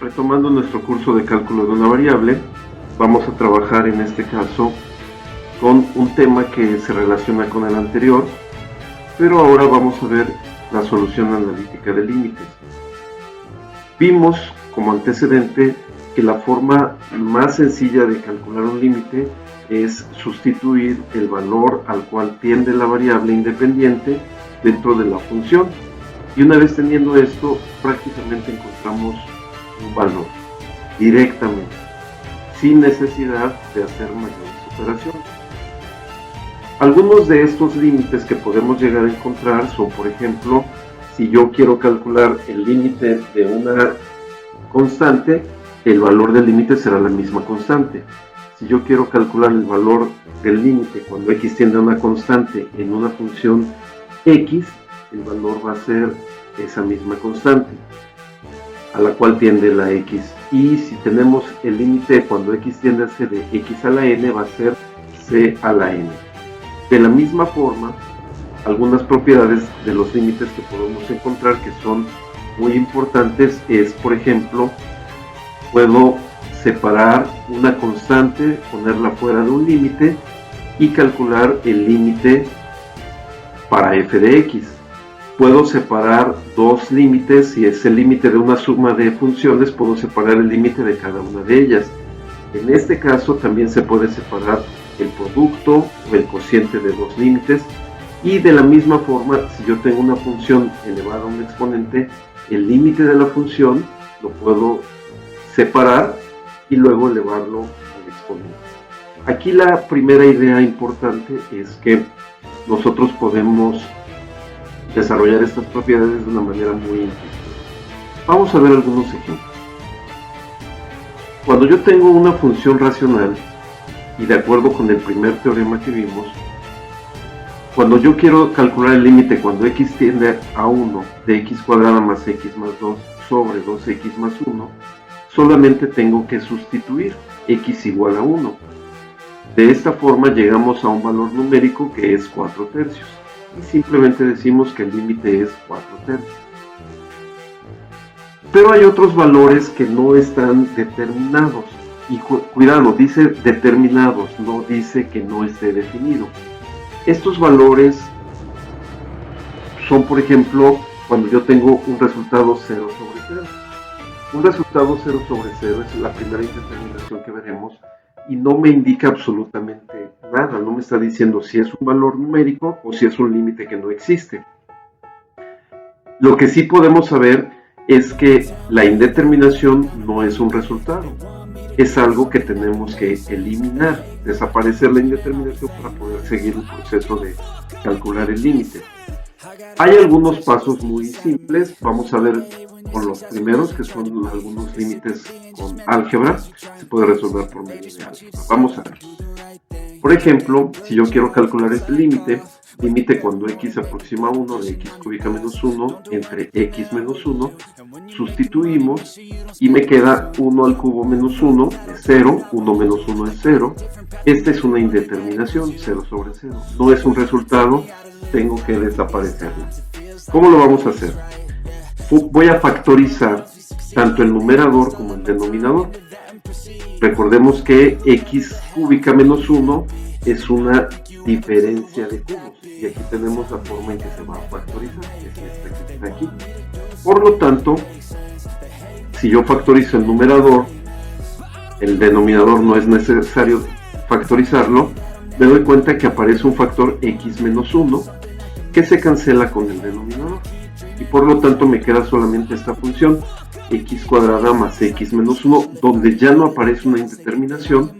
Retomando nuestro curso de cálculo de una variable, vamos a trabajar en este caso con un tema que se relaciona con el anterior, pero ahora vamos a ver la solución analítica de límites. Vimos como antecedente que la forma más sencilla de calcular un límite es sustituir el valor al cual tiende la variable independiente dentro de la función, y una vez teniendo esto prácticamente encontramos un valor directamente, sin necesidad de hacer mayores operaciones. Algunos de estos límites que podemos llegar a encontrar son, por ejemplo, si yo quiero calcular el límite de una constante, el valor del límite será la misma constante. Si yo quiero calcular el valor del límite cuando x tiende a una constante en una función x, el valor va a ser esa misma constante a la cual tiende la x. Y si tenemos el límite cuando x tiende a c de x a la n, va a ser c a la n. De la misma forma, algunas propiedades de los límites que podemos encontrar que son muy importantes es, por ejemplo, puedo separar una constante, ponerla fuera de un límite y calcular el límite para f de x. Puedo separar dos límites, si es el límite de una suma de funciones, puedo separar el límite de cada una de ellas. En este caso también se puede separar el producto o el cociente de dos límites, y de la misma forma, si yo tengo una función elevada a un exponente, el límite de la función lo puedo separar y luego elevarlo al exponente. Aquí la primera idea importante es que nosotros podemos desarrollar estas propiedades de una manera muy intuitiva. Vamos a ver algunos ejemplos. Cuando yo tengo una función racional, y de acuerdo con el primer teorema que vimos, cuando yo quiero calcular el límite cuando x tiende a 1 de x cuadrada más x más 2 sobre 2x más 1, solamente tengo que sustituir x igual a 1. De esta forma llegamos a un valor numérico que es 4/3. Y simplemente decimos que el límite es 4/3. Pero hay otros valores que no están determinados. Y cuidado, dice determinados, no dice que no esté definido. Estos valores son, por ejemplo, cuando yo tengo un resultado 0 sobre 0. Un resultado 0 sobre 0 es la primera indeterminación que veremos y no me indica absolutamente nada, no me está diciendo si es un valor numérico o si es un límite que no existe. Lo que sí podemos saber es que la indeterminación no es un resultado, es algo que tenemos que eliminar, desaparecer la indeterminación para poder seguir el proceso de calcular el límite. Hay algunos pasos muy simples, vamos a ver con los primeros, que son algunos límites con álgebra, se puede resolver por medio de álgebra. Vamos a ver. Por ejemplo, si yo quiero calcular este límite cuando x se aproxima a 1 de x cúbica menos 1 entre x menos 1, sustituimos y me queda 1 al cubo menos 1 es 0, 1 menos 1 es 0. Esta es una indeterminación, 0 sobre 0. No es un resultado, tengo que desaparecerlo. ¿Cómo lo vamos a hacer? Voy a factorizar tanto el numerador como el denominador. Recordemos que x cúbica menos 1 es una diferencia de cubos. Y aquí tenemos la forma en que se va a factorizar, que es esta que está aquí. Por lo tanto, si yo factorizo el numerador, el denominador no es necesario factorizarlo, me doy cuenta que aparece un factor x menos 1 que se cancela con el denominador. Y por lo tanto me queda solamente esta función x cuadrada más x menos 1, donde ya no aparece una indeterminación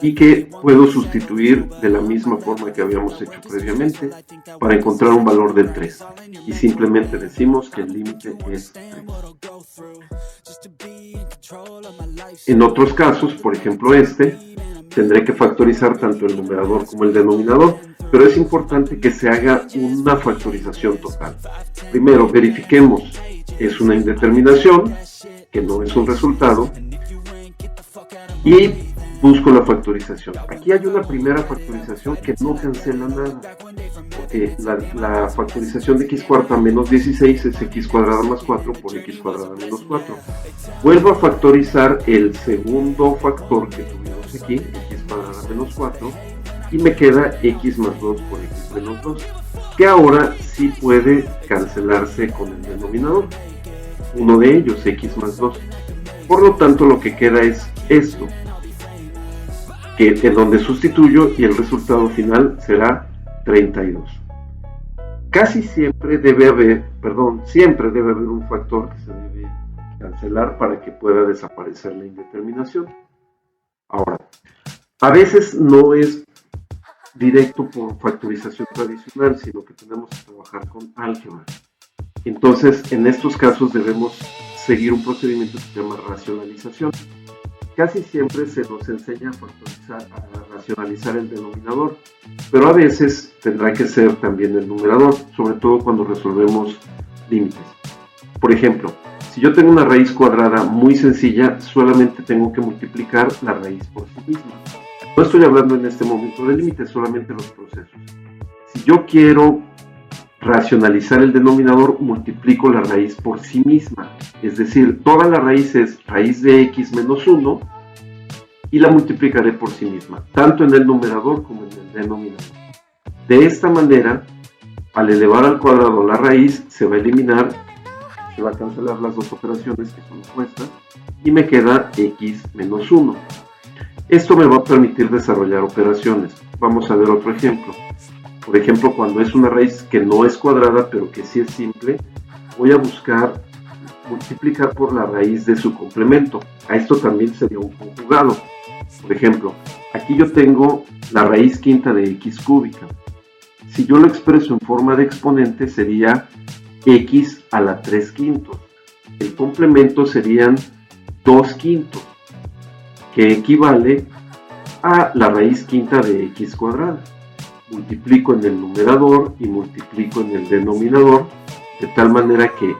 y que puedo sustituir de la misma forma que habíamos hecho previamente para encontrar un valor del 3. Y simplemente decimos que el límite es 3. En otros casos, por ejemplo tendré que factorizar tanto el numerador como el denominador, pero es importante que se haga una factorización total. Primero verifiquemos, es una indeterminación, que no es un resultado, y busco la factorización. Aquí hay una primera factorización que no cancela nada. ¿Ok? la factorización de x cuarta menos 16 es x cuadrada más 4 por x cuadrada menos 4. Vuelvo a factorizar el segundo factor que tuvimos aquí, x cuadrada menos 4, y me queda x más 2 por x menos 2, que ahora sí puede cancelarse con el denominador, uno de ellos, x más 2. Por lo tanto, lo que queda es esto, que en donde sustituyo, y el resultado final será 32. Casi siempre debe haber un factor que se debe cancelar para que pueda desaparecer la indeterminación. Ahora, a veces no es directo por factorización tradicional, sino que tenemos que trabajar con álgebra. Entonces, en estos casos debemos seguir un procedimiento que se llama racionalización. Casi siempre se nos enseña a racionalizar el denominador, pero a veces tendrá que ser también el numerador, sobre todo cuando resolvemos límites. Por ejemplo, si yo tengo una raíz cuadrada muy sencilla, solamente tengo que multiplicar la raíz por sí misma. No estoy hablando en este momento de límites, solamente los procesos. Si yo quiero racionalizar el denominador, multiplico la raíz por sí misma. Es decir, toda la raíz es raíz de x menos 1 y la multiplicaré por sí misma, tanto en el numerador como en el denominador. De esta manera, al elevar al cuadrado la raíz, se va a eliminar, se va a cancelar las dos operaciones que son opuestas y me queda x menos 1. Esto me va a permitir desarrollar operaciones. Vamos a ver otro ejemplo. Por ejemplo, cuando es una raíz que no es cuadrada, pero que sí es simple, voy a buscar multiplicar por la raíz de su complemento. A esto también sería un conjugado. Por ejemplo, aquí yo tengo la raíz quinta de x cúbica. Si yo lo expreso en forma de exponente, sería x a la 3 quintos. El complemento serían 2 quintos, que equivale a la raíz quinta de x cuadrada. Multiplico en el numerador y multiplico en el denominador, de tal manera que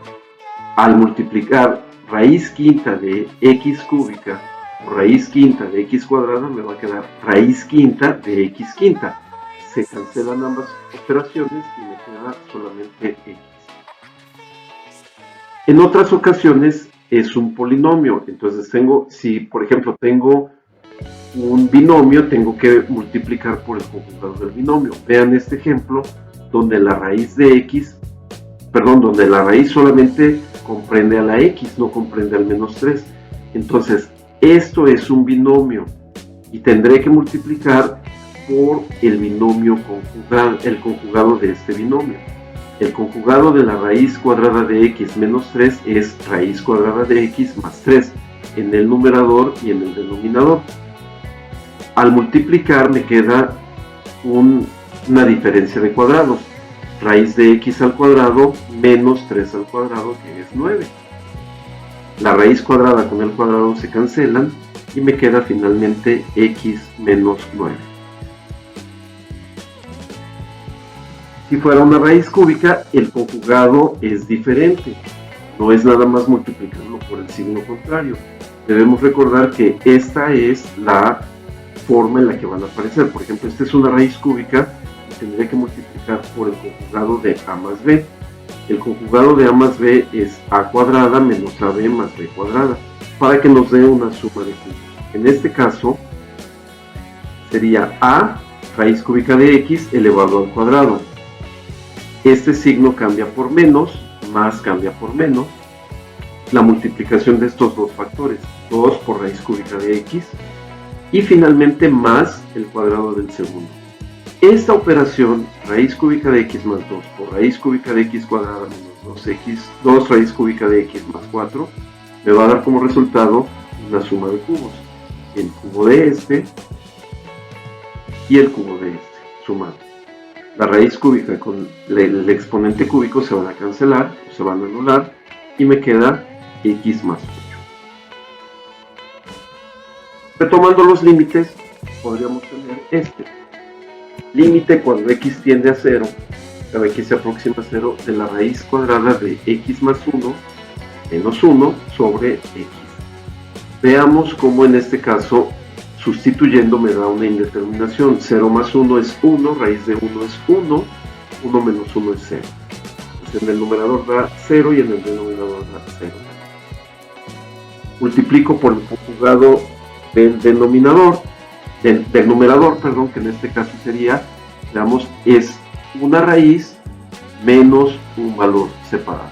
al multiplicar raíz quinta de x cúbica por raíz quinta de x cuadrada, me va a quedar raíz quinta de x quinta. Se cancelan ambas operaciones y me queda solamente x. En otras ocasiones es un polinomio, entonces si por ejemplo tengo un binomio, tengo que multiplicar por el conjugado del binomio. Vean este ejemplo donde la raíz donde la raíz solamente comprende a la x, no comprende al menos 3. Entonces, esto es un binomio y tendré que multiplicar por el binomio conjugado, el conjugado de este binomio. El conjugado de la raíz cuadrada de x menos 3 es raíz cuadrada de x más 3 en el numerador y en el denominador. Al multiplicar me queda una diferencia de cuadrados. Raíz de x al cuadrado menos 3 al cuadrado, que es 9. La raíz cuadrada con el cuadrado se cancelan y me queda finalmente x menos 9. Si fuera una raíz cúbica, el conjugado es diferente. No es nada más multiplicarlo por el signo contrario. Debemos recordar que esta es la forma en la que van a aparecer. Por ejemplo, esta es una raíz cúbica y tendría que multiplicar por el conjugado de a más b. El conjugado de a más b es a cuadrada menos ab más b cuadrada, para que nos dé una suma de cubos. En este caso, sería a raíz cúbica de x elevado al cuadrado. Este signo cambia por menos, más cambia por menos. La multiplicación de estos dos factores, 2 por raíz cúbica de x, y finalmente más el cuadrado del segundo. Esta operación, raíz cúbica de x más 2 por raíz cúbica de x cuadrada menos 2 raíz cúbica de x más 4, me va a dar como resultado una suma de cubos. El cubo de este y el cubo de este, sumado. La raíz cúbica con el exponente cúbico se van a cancelar, se van a anular, y me queda x más 8. Retomando los límites, podríamos tener este. Límite cuando x tiende a 0, cada x se aproxima a 0, de la raíz cuadrada de x más 1 menos 1 sobre x. Veamos cómo en este caso, sustituyendo me da una indeterminación. 0 más 1 es 1, raíz de 1 es 1, 1 menos 1 es 0. Pues en el numerador da 0 y en el denominador da 0. Multiplico por el conjugado del denominador, del numerador, perdón, que en este caso sería, veamos, es una raíz menos un valor separado.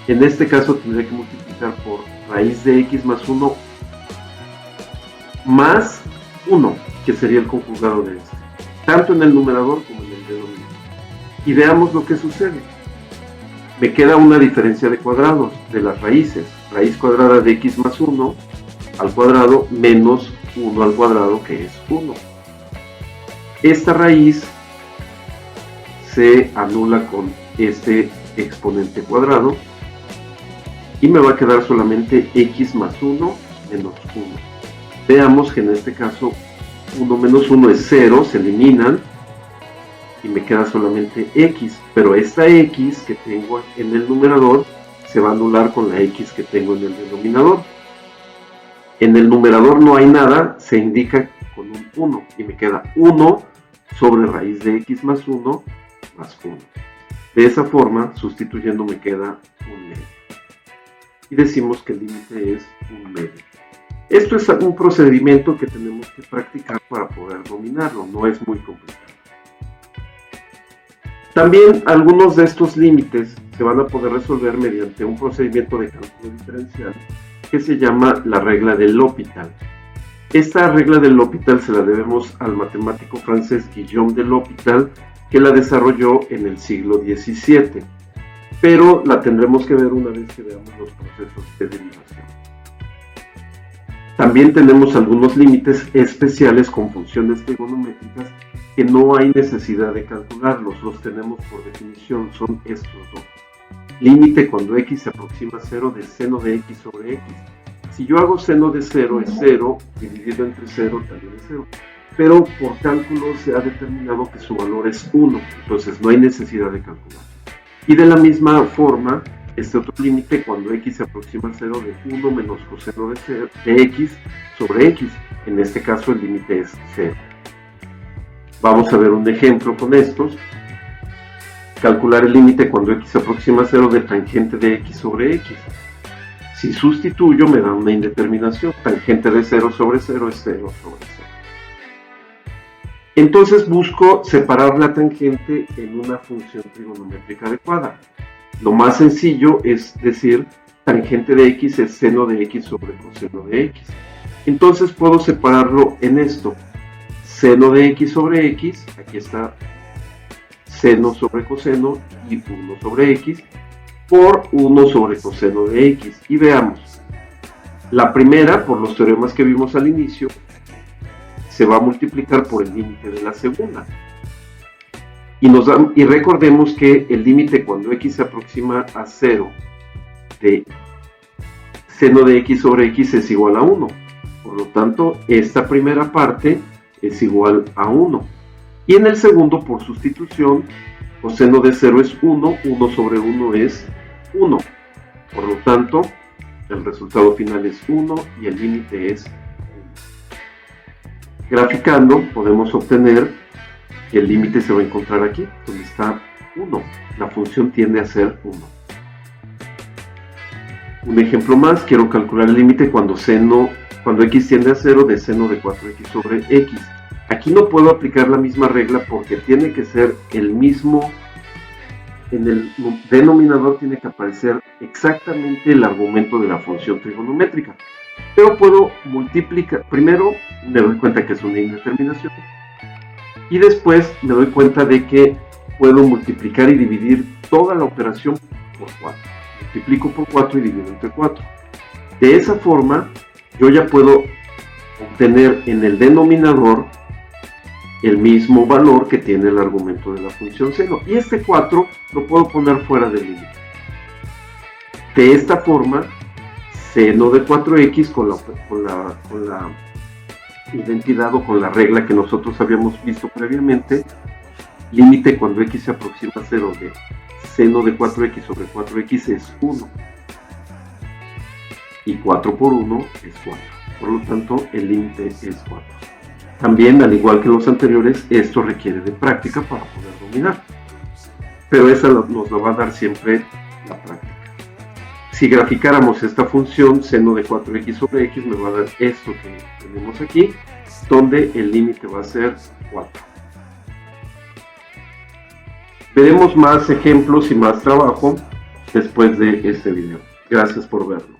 En este caso tendré que multiplicar por raíz de x más 1 más 1, que sería el conjugado de este, tanto en el numerador como en el denominador. Y veamos lo que sucede. Me queda una diferencia de cuadrados de las raíces. Raíz cuadrada de x más 1 al cuadrado menos 1 al cuadrado, que es 1. Esta raíz se anula con este exponente cuadrado y me va a quedar solamente x más 1 menos 1. Veamos que en este caso 1 menos 1 es 0, se eliminan y me queda solamente x, pero esta x que tengo en el numerador se va a anular con la x que tengo en el denominador. En el numerador no hay nada, se indica con un 1 y me queda 1 sobre raíz de x más 1 más 1. De esa forma, sustituyendo, me queda un medio. Y decimos que el límite es un medio. Esto es un procedimiento que tenemos que practicar para poder dominarlo, no es muy complicado. También algunos de estos límites se van a poder resolver mediante un procedimiento de cálculo diferencial que se llama la regla de L'Hopital. Esta regla de L'Hopital se la debemos al matemático francés Guillaume de L'Hopital, que la desarrolló en el siglo XVII, pero la tendremos que ver una vez que veamos los procesos de derivación. También tenemos algunos límites especiales con funciones trigonométricas que no hay necesidad de calcularlos, los tenemos por definición, son estos dos. Límite cuando x se aproxima a 0 de seno de x sobre x. Si yo hago seno de 0 es 0, dividido entre 0 también es 0. Pero por cálculo se ha determinado que su valor es 1, entonces no hay necesidad de calcular. Y de la misma forma, este otro límite cuando x se aproxima a 0 de 1 menos coseno de x sobre x. En este caso el límite es 0. Vamos a ver un ejemplo con estos. Calcular el límite cuando x se aproxima a 0 de tangente de x sobre x. Si sustituyo me da una indeterminación. Tangente de 0 sobre 0 es 0 sobre 0. Entonces busco separar la tangente en una función trigonométrica adecuada. Lo más sencillo es decir, tangente de x es seno de x sobre coseno de x. Entonces puedo separarlo en esto. Seno de x sobre x, aquí está seno sobre coseno y 1 sobre x, por 1 sobre coseno de x. Y veamos, la primera, por los teoremas que vimos al inicio, se va a multiplicar por el límite de la segunda. Y recordemos que el límite cuando x se aproxima a 0 de seno de x sobre x es igual a 1. Por lo tanto, esta primera parte es igual a 1. Y en el segundo, por sustitución, coseno de 0 es 1, 1 sobre 1 es 1. Por lo tanto, el resultado final es 1 y el límite es 1. Graficando, podemos obtener que el límite se va a encontrar aquí, donde está 1. La función tiende a ser 1. Un ejemplo más, quiero calcular el límite cuando x tiende a 0 de seno de 4x sobre x. Aquí no puedo aplicar la misma regla porque tiene que ser el mismo, en el denominador tiene que aparecer exactamente el argumento de la función trigonométrica. Pero puedo multiplicar, primero me doy cuenta que es una indeterminación y después me doy cuenta de que puedo multiplicar y dividir toda la operación por 4. Multiplico por 4 y divido entre 4. De esa forma yo ya puedo obtener en el denominador el mismo valor que tiene el argumento de la función seno. Y este 4 lo puedo poner fuera del límite. De esta forma, seno de 4x con la identidad o con la regla que nosotros habíamos visto previamente, límite cuando x se aproxima a 0 de seno de 4x sobre 4x es 1. Y 4 por 1 es 4. Por lo tanto, el límite es 4. También, al igual que los anteriores, esto requiere de práctica para poder dominar. pero esa nos lo va a dar siempre la práctica. Si graficáramos esta función, seno de 4x sobre x me va a dar esto que tenemos aquí, donde el límite va a ser 4. Veremos más ejemplos y más trabajo después de este video. Gracias por verlo.